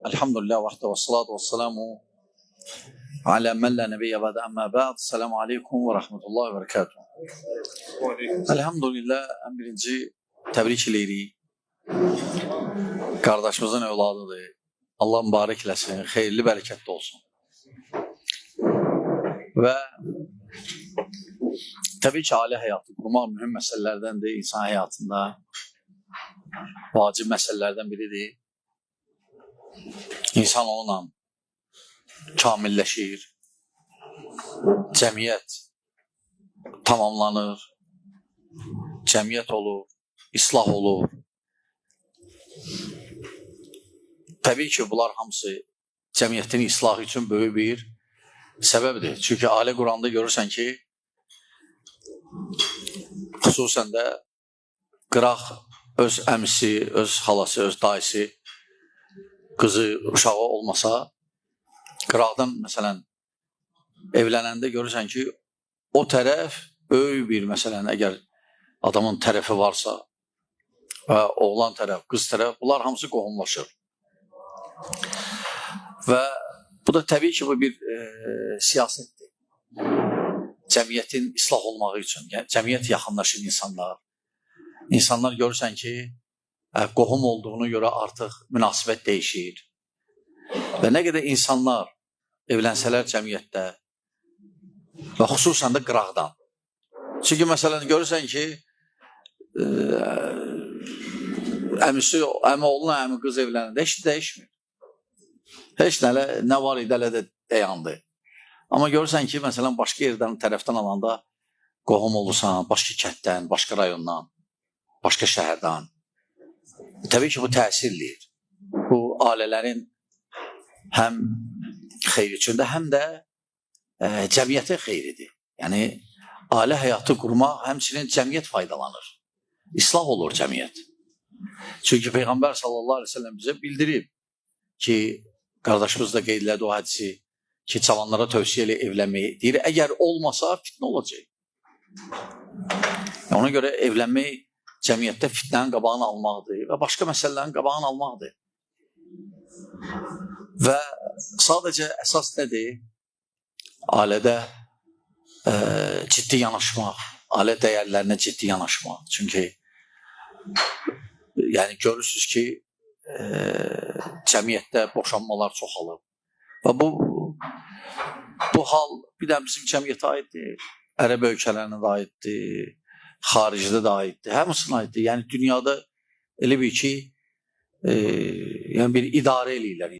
Elhamdülillah ve salatu ve selamu ala men la nebiyye ba'de amma ba'd. Selamu aleyküm ve rahmetullahi ve berekatuhu. Elhamdülillah en birinci təbrik eləyirik. Qardaşımızın övladıdır. Allah mübarək eləsin, xeyirli, bərəkətli olsun. Və təbii ki, ailə həyatı qurmaq mühüm məsələlərdəndir. İnsan həyatında vacib məsələlərdən biridir. İnsan onunla kamilləşir, cəmiyyət tamamlanır, cəmiyyət olur, islah olur. Təbii ki, bunlar hamısı cəmiyyətin islahı üçün böyük bir səbəbdir. Çünki ailə Quranda görürsən ki, xüsusən də qıraq öz əmisi, öz xalası, öz dayısı, qızı, uşağı olmasa, qıraqdan məsələn evlənəndə görürsən ki, o tərəf böyük bir, məsələn, əgər adamın tərəfi varsa və oğlan tərəf, qız tərəf, bunlar hamısı qohumlaşır. Və bu da təbii ki, bu bir siyasətdir. Cəmiyyətin islah olmağı üçün, yəni, cəmiyyət yaxınlaşır insanlar. İnsanlar görürsən ki, qohum olduğunu görə artıq münasibət dəyişir. Və nə qədər insanlar evlənsələr cəmiyyətdə və xüsusən də qıraqdan. Çünki məsələn görürsən ki, əmi oğluna, əmi qız evlənəndə heç dəyişmir. Heç nə var idi, elə də dayandı. Amma görürsən ki, məsələn başqa yerdən, tərəfdən alanda qohum olursan, başqa kənddən, başqa rayondan, başqa şəhərdən. Təbii ki, bu təsirləyir. Bu ailələrin həm xeyri üçündə, həm də cəmiyyətin xeyridir. Yəni, ailə həyatı qurmaq həmçinin cəmiyyət faydalanır. İslah olur cəmiyyət. Çünki Peyğəmbər sallallahu aleyhi ve sellem bizə bildirib ki, qardaşımız da qeyd elədi o hədisi ki, cavanlara tövsiyə ilə evlənməyi deyir. Əgər olmasa fitnə olacaq. Ona görə evlənmək cəmiyyətdə fitnənin qabağını almaqdır və başqa məsələlərin qabağını almaqdır. Və sadəcə əsas nədir? Ailədə ciddi yanaşmaq, ailə dəyərlərinə ciddi yanaşmaq. Çünki yəni görürsünüz ki, cəmiyyətdə boşanmalar çoxalır. Və bu hal bir də bizim cəmiyyətə aiddir, ərəb ölkələrinə də aiddir, xaricdə də aiddir, həmsine aiddir. Yəni dünyada elə bir ki, yəni bir idarə eləyirlər.